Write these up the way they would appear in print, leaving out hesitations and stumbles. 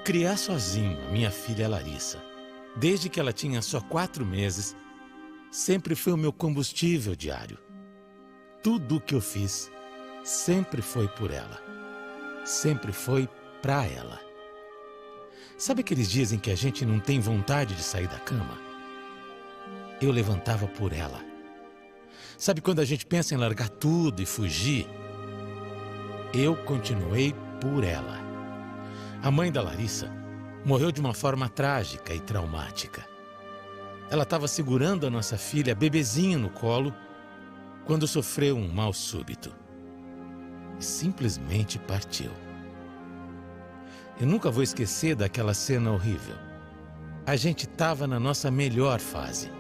Criar sozinho a minha filha Larissa, desde que ela tinha só 4 meses, sempre foi o meu combustível diário. Tudo o que eu fiz sempre foi por ela. Sempre foi pra ela. Sabe aqueles dias em que a gente não tem vontade de sair da cama? Eu levantava por ela. Sabe quando a gente pensa em largar tudo e fugir? Eu continuei por ela. A mãe da Larissa morreu de uma forma trágica e traumática. Ela estava segurando a nossa filha bebezinha no colo quando sofreu um mal súbito e simplesmente partiu. Eu nunca vou esquecer daquela cena horrível. A gente estava na nossa melhor fase,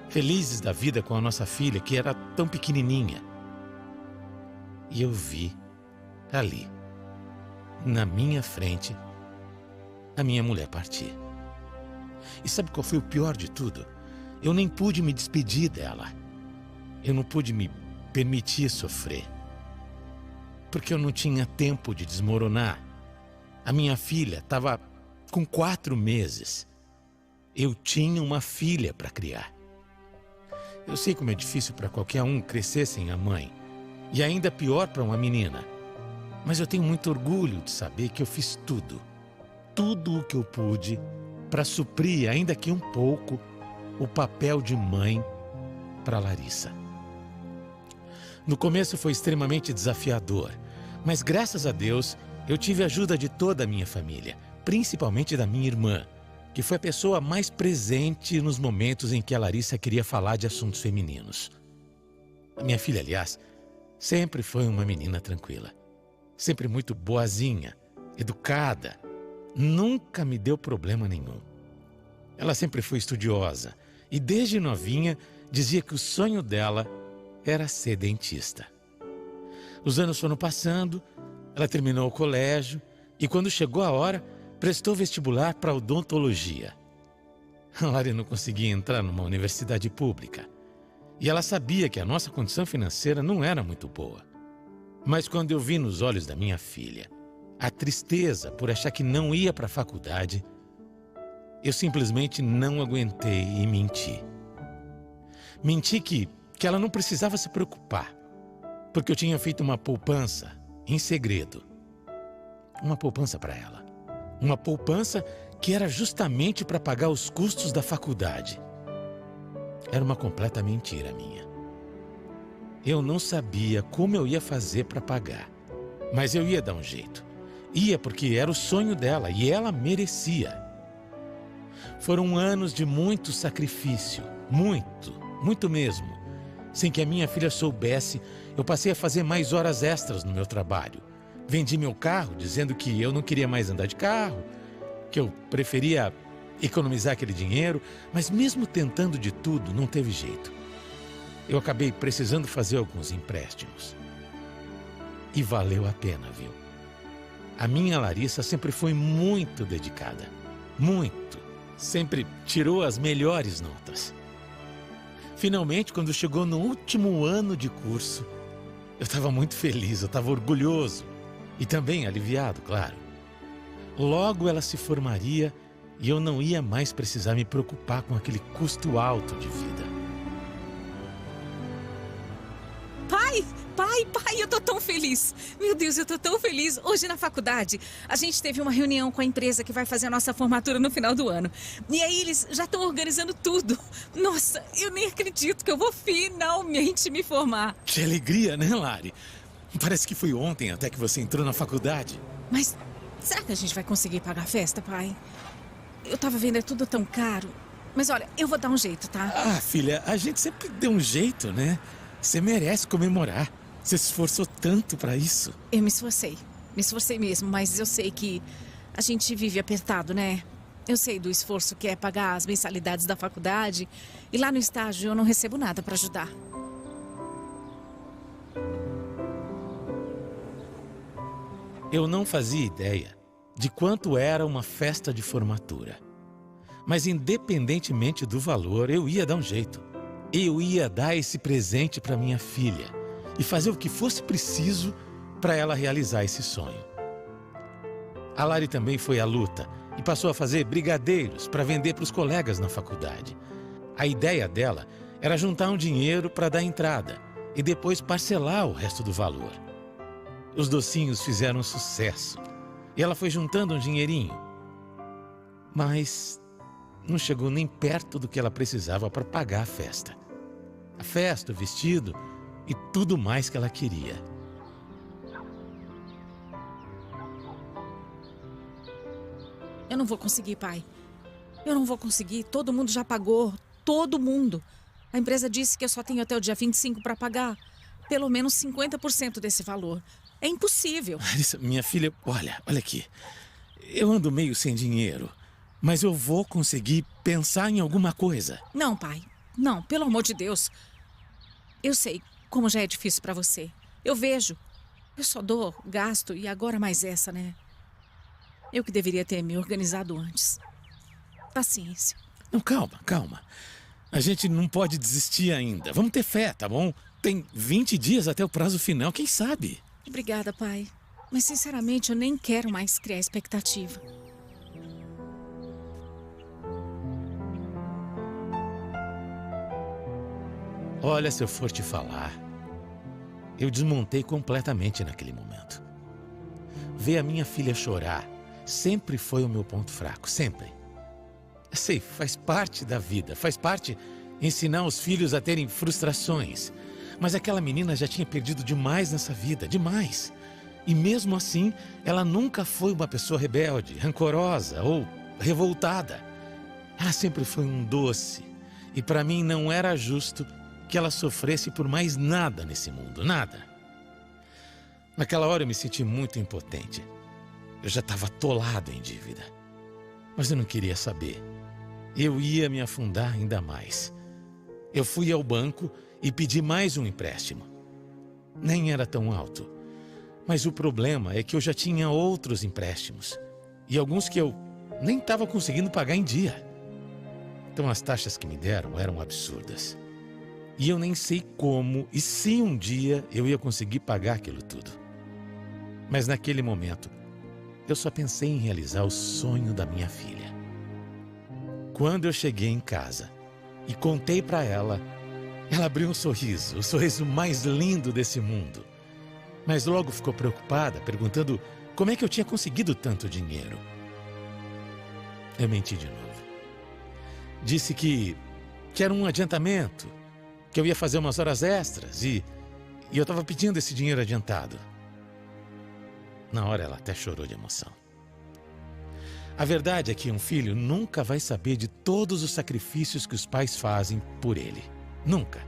felizes da vida com a nossa filha, que era tão pequenininha. E eu vi, ali, na minha frente, a minha mulher partir. E sabe qual foi o pior de tudo? Eu nem pude me despedir dela. Eu não pude me permitir sofrer. Porque eu não tinha tempo de desmoronar. A minha filha estava com 4 meses. Eu tinha uma filha para criar. Eu sei como é difícil para qualquer um crescer sem a mãe. E ainda pior para uma menina. Mas eu tenho muito orgulho de saber que eu fiz tudo o que eu pude para suprir, ainda que um pouco, o papel de mãe para Larissa. No começo foi extremamente desafiador, mas graças a Deus eu tive a ajuda de toda a minha família, principalmente da minha irmã, que foi a pessoa mais presente nos momentos em que a Larissa queria falar de assuntos femininos. A minha filha, aliás, sempre foi uma menina tranquila, sempre muito boazinha, educada, nunca me deu problema nenhum. Ela sempre foi estudiosa e desde novinha dizia que o sonho dela era ser dentista. Os anos foram passando, ela terminou o colégio e quando chegou a hora, prestou vestibular para odontologia. A Lari não conseguia entrar numa universidade pública e ela sabia que a nossa condição financeira não era muito boa. Mas quando eu vi nos olhos da minha filha a tristeza por achar que não ia para a faculdade, eu simplesmente não aguentei e menti. Menti que ela não precisava se preocupar, porque eu tinha feito uma poupança em segredo. Uma poupança para ela. Uma poupança que era justamente para pagar os custos da faculdade. Era uma completa mentira minha. Eu não sabia como eu ia fazer para pagar, mas eu ia dar um jeito. Ia porque era o sonho dela e ela merecia. Foram anos de muito sacrifício, muito mesmo. Sem que a minha filha soubesse, eu passei a fazer mais horas extras no meu trabalho. Vendi meu carro, dizendo que eu não queria mais andar de carro, que eu preferia economizar aquele dinheiro, mas mesmo tentando de tudo, não teve jeito. Eu acabei precisando fazer alguns empréstimos. E valeu a pena, viu? A minha Larissa sempre foi muito dedicada. Muito. Sempre tirou as melhores notas. Finalmente, quando chegou no último ano de curso, eu estava muito feliz, eu estava orgulhoso. E também aliviado, claro. Logo ela se formaria e eu não ia mais precisar me preocupar com aquele custo alto de vida. Pai, eu tô tão feliz. Meu Deus, eu tô tão feliz. Hoje na faculdade, a gente teve uma reunião com a empresa que vai fazer a nossa formatura no final do ano. E aí eles já estão organizando tudo. Nossa, eu nem acredito que eu vou finalmente me formar. Que alegria, né, Lari? Parece que foi ontem até que você entrou na faculdade. Mas será que a gente vai conseguir pagar a festa, pai? Eu tava vendo, é tudo tão caro. Mas olha, eu vou dar um jeito, tá? Ah, filha, a gente sempre deu um jeito, né? Você merece comemorar. Você se esforçou tanto pra isso. Eu me esforcei mesmo, mas eu sei que a gente vive apertado, né? Eu sei do esforço que é pagar as mensalidades da faculdade e lá no estágio eu não recebo nada pra ajudar. Eu não fazia ideia de quanto era uma festa de formatura. Mas independentemente do valor, eu ia dar um jeito. Eu ia dar esse presente para minha filha e fazer o que fosse preciso para ela realizar esse sonho. A Lari também foi à luta e passou a fazer brigadeiros para vender para os colegas na faculdade. A ideia dela era juntar um dinheiro para dar entrada e depois parcelar o resto do valor. Os docinhos fizeram sucesso e ela foi juntando um dinheirinho. Mas não chegou nem perto do que ela precisava para pagar a festa. A festa, o vestido e tudo mais que ela queria. Eu não vou conseguir, pai. Eu não vou conseguir. Todo mundo já pagou. Todo mundo. A empresa disse que eu só tenho até o dia 25 para pagar. Pelo menos 50% desse valor. É impossível. Larissa, minha filha, olha aqui. Eu ando meio sem dinheiro, mas eu vou conseguir pensar em alguma coisa. Não, pai. Não, pelo amor de Deus. Eu sei como já é difícil para você. Eu vejo. Eu só dou gasto e agora mais essa, né? Eu que deveria ter me organizado antes. Paciência. Não, calma. A gente não pode desistir ainda. Vamos ter fé, tá bom? Tem 20 dias até o prazo final, quem sabe? Obrigada, pai. Mas, sinceramente, eu nem quero mais criar expectativa. Olha, se eu for te falar, eu desmontei completamente naquele momento. Ver a minha filha chorar sempre foi o meu ponto fraco, sempre. Eu sei, faz parte da vida, faz parte ensinar os filhos a terem frustrações. Mas aquela menina já tinha perdido demais nessa vida, demais. E mesmo assim, ela nunca foi uma pessoa rebelde, rancorosa ou revoltada. Ela sempre foi um doce. E para mim não era justo que ela sofresse por mais nada nesse mundo, nada. Naquela hora eu me senti muito impotente. Eu já estava atolado em dívida. Mas eu não queria saber. Eu ia me afundar ainda mais. Eu fui ao banco e pedi mais um empréstimo. Nem era tão alto. Mas o problema é que eu já tinha outros empréstimos. E alguns que eu nem estava conseguindo pagar em dia. Então as taxas que me deram eram absurdas. E eu nem sei como e se um dia eu ia conseguir pagar aquilo tudo. Mas naquele momento, eu só pensei em realizar o sonho da minha filha. Quando eu cheguei em casa e contei para ela, ela abriu um sorriso, o sorriso mais lindo desse mundo. Mas logo ficou preocupada, perguntando como é que eu tinha conseguido tanto dinheiro. Eu menti de novo. Disse que era um adiantamento, que eu ia fazer umas horas extras e eu estava pedindo esse dinheiro adiantado. Na hora ela até chorou de emoção. A verdade é que um filho nunca vai saber de todos os sacrifícios que os pais fazem por ele. Nunca.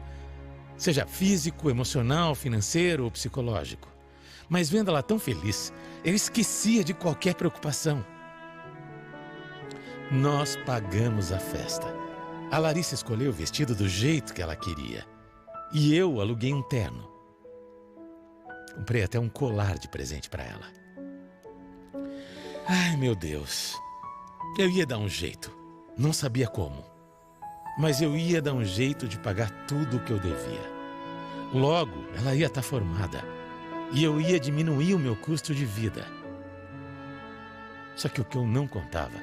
Seja físico, emocional, financeiro ou psicológico. Mas vendo ela tão feliz, eu esquecia de qualquer preocupação. Nós pagamos a festa. A Larissa escolheu o vestido do jeito que ela queria. E eu aluguei um terno. Comprei até um colar de presente para ela. Ai, meu Deus. Eu ia dar um jeito. Não sabia como. Mas eu ia dar um jeito de pagar tudo o que eu devia. Logo, ela ia estar formada. E eu ia diminuir o meu custo de vida. Só que o que eu não contava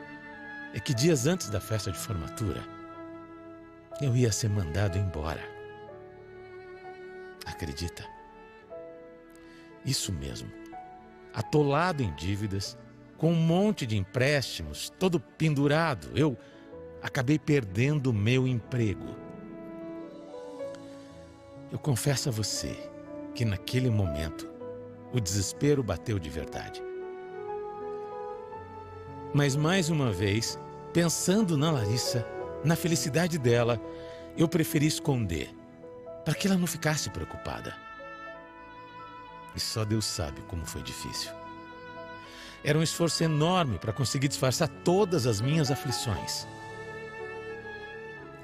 é que dias antes da festa de formatura, eu ia ser mandado embora. Acredita? Isso mesmo. Atolado em dívidas, com um monte de empréstimos, todo pendurado, eu acabei perdendo o meu emprego. Eu confesso a você que naquele momento o desespero bateu de verdade. Mas mais uma vez, pensando na Larissa, na felicidade dela, eu preferi esconder, para que ela não ficasse preocupada. E só Deus sabe como foi difícil. Era um esforço enorme para conseguir disfarçar todas as minhas aflições.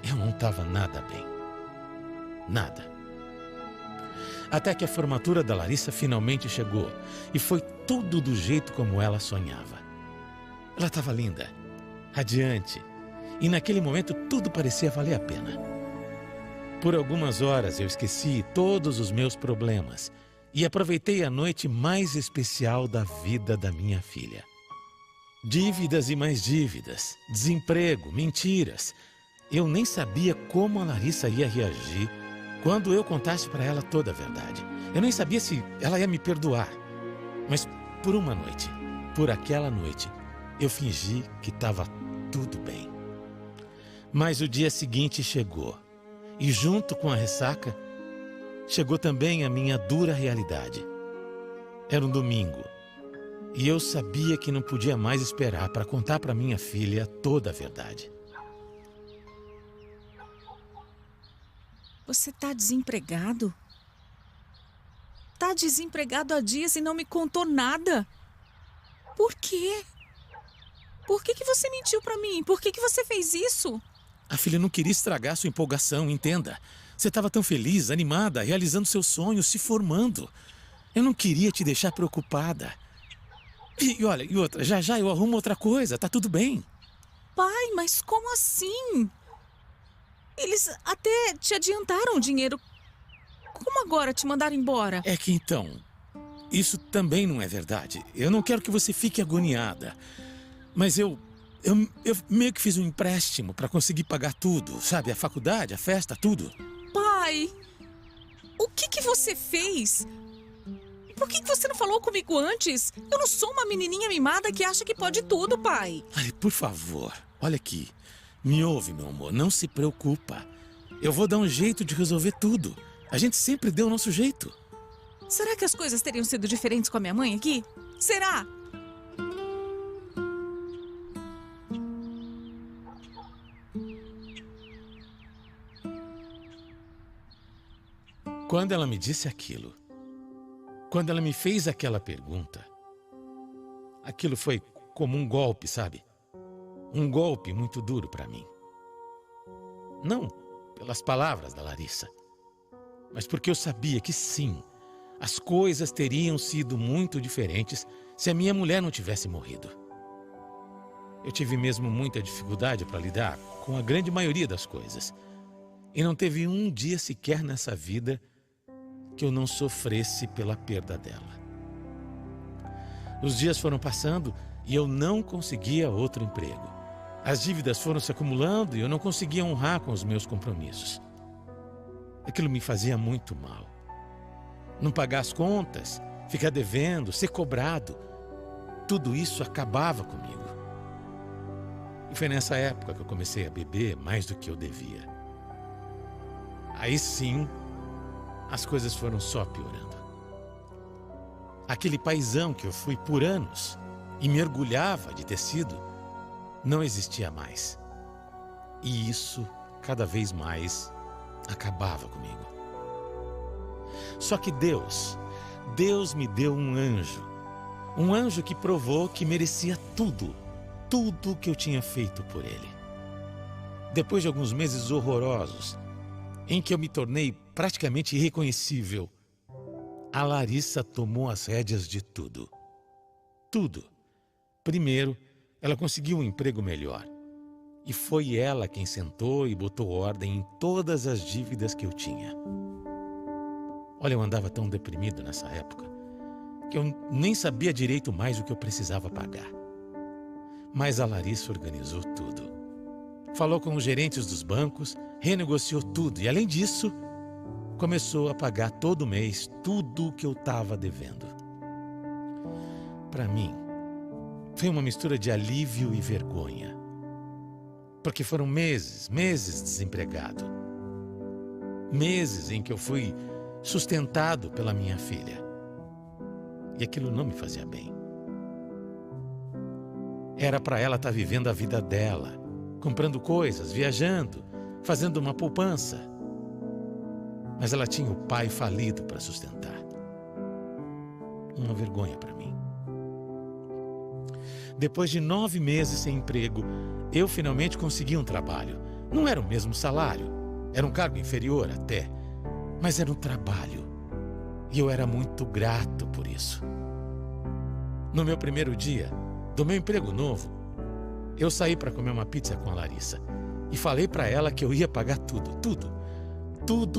Eu não estava nada bem. Nada. Até que a formatura da Larissa finalmente chegou e foi tudo do jeito como ela sonhava. Ela estava linda, radiante, e naquele momento tudo parecia valer a pena. Por algumas horas eu esqueci todos os meus problemas e aproveitei a noite mais especial da vida da minha filha. Dívidas e mais dívidas, desemprego, mentiras. Eu nem sabia como a Larissa ia reagir quando eu contasse para ela toda a verdade. Eu nem sabia se ela ia me perdoar. Mas por uma noite, por aquela noite, eu fingi que estava tudo bem. Mas o dia seguinte chegou. E junto com a ressaca, chegou também a minha dura realidade. Era um domingo. E eu sabia que não podia mais esperar para contar para minha filha toda a verdade. Você tá desempregado? Tá desempregado há dias e não me contou nada? Por quê? Por que você mentiu pra mim? Por que você fez isso? A filha não queria estragar sua empolgação, entenda. Você estava tão feliz, animada, realizando seus sonhos, se formando. Eu não queria te deixar preocupada. E olha, e outra, já eu arrumo outra coisa, tá tudo bem. Pai, mas como assim? Eles até te adiantaram o dinheiro. Como agora te mandaram embora? É que então, isso também não é verdade. Eu não quero que você fique agoniada. Mas eu meio que fiz um empréstimo para conseguir pagar tudo, sabe? A faculdade, a festa, tudo. Pai, o que você fez? Por que você não falou comigo antes? Eu não sou uma menininha mimada que acha que pode tudo, pai. Ai, por favor, olha aqui. Me ouve, meu amor, não se preocupa. Eu vou dar um jeito de resolver tudo. A gente sempre deu o nosso jeito. Será que as coisas teriam sido diferentes com a minha mãe aqui? Será? Quando ela me disse aquilo, quando ela me fez aquela pergunta, aquilo foi como um golpe, sabe? Um golpe muito duro para mim. Não pelas palavras da Larissa, mas porque eu sabia que sim, as coisas teriam sido muito diferentes se a minha mulher não tivesse morrido. Eu tive mesmo muita dificuldade para lidar com a grande maioria das coisas. E não teve um dia sequer nessa vida que eu não sofresse pela perda dela. Os dias foram passando e eu não conseguia outro emprego. As dívidas foram se acumulando e eu não conseguia honrar com os meus compromissos. Aquilo me fazia muito mal. Não pagar as contas, ficar devendo, ser cobrado, tudo isso acabava comigo. E foi nessa época que eu comecei a beber mais do que eu devia. Aí sim, as coisas foram só piorando. Aquele paizão que eu fui por anos e me orgulhava de ter sido, não existia mais. E isso, cada vez mais, acabava comigo. Só que Deus me deu um anjo que provou que merecia tudo que eu tinha feito por ele. Depois de alguns meses horrorosos, em que eu me tornei praticamente irreconhecível, a Larissa tomou as rédeas de tudo. Tudo. Primeiro, ela conseguiu um emprego melhor. E foi ela quem sentou e botou ordem em todas as dívidas que eu tinha. Olha, eu andava tão deprimido nessa época que eu nem sabia direito mais o que eu precisava pagar. Mas a Larissa organizou tudo. Falou com os gerentes dos bancos, renegociou tudo e, além disso, começou a pagar todo mês tudo o que eu estava devendo. Para mim, foi uma mistura de alívio e vergonha. Porque foram meses desempregado. Meses em que eu fui sustentado pela minha filha. E aquilo não me fazia bem. Era para ela estar vivendo a vida dela, comprando coisas, viajando, fazendo uma poupança. Mas ela tinha o pai falido para sustentar. Uma vergonha para mim. Depois de 9 meses sem emprego, eu finalmente consegui um trabalho. Não era o mesmo salário, era um cargo inferior até, mas era um trabalho. E eu era muito grato por isso. No meu primeiro dia do meu emprego novo, eu saí para comer uma pizza com a Larissa e falei para ela que eu ia pagar tudo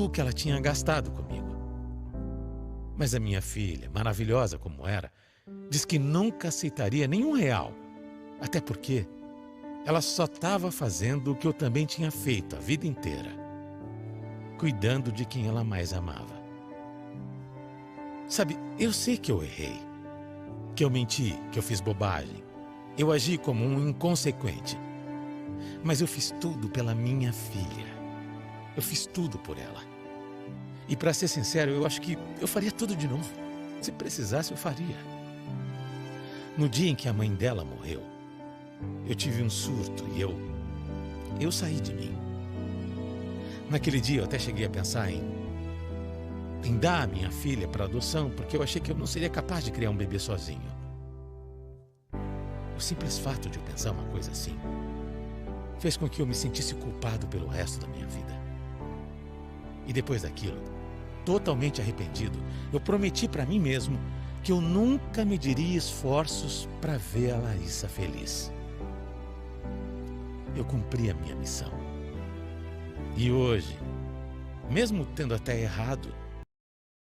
o que ela tinha gastado comigo. Mas a minha filha, maravilhosa como era, disse que nunca aceitaria nenhum real Até porque ela só estava fazendo o que eu também tinha feito a vida inteira, cuidando de quem ela mais amava. Sabe, eu sei que eu errei, que eu menti, que eu fiz bobagem. Eu agi como um inconsequente. Mas eu fiz tudo pela minha filha. Eu fiz tudo por ela. E para ser sincero, eu acho que eu faria tudo de novo. Se precisasse, eu faria. No dia em que a mãe dela morreu, eu tive um surto e eu saí de mim. Naquele dia eu até cheguei a pensar em dar a minha filha para adoção, porque eu achei que eu não seria capaz de criar um bebê sozinho. O simples fato de eu pensar uma coisa assim fez com que eu me sentisse culpado pelo resto da minha vida. E depois daquilo, totalmente arrependido, eu prometi para mim mesmo que eu nunca mediria esforços para ver a Larissa feliz. Eu cumpri a minha missão. E hoje, mesmo tendo até errado,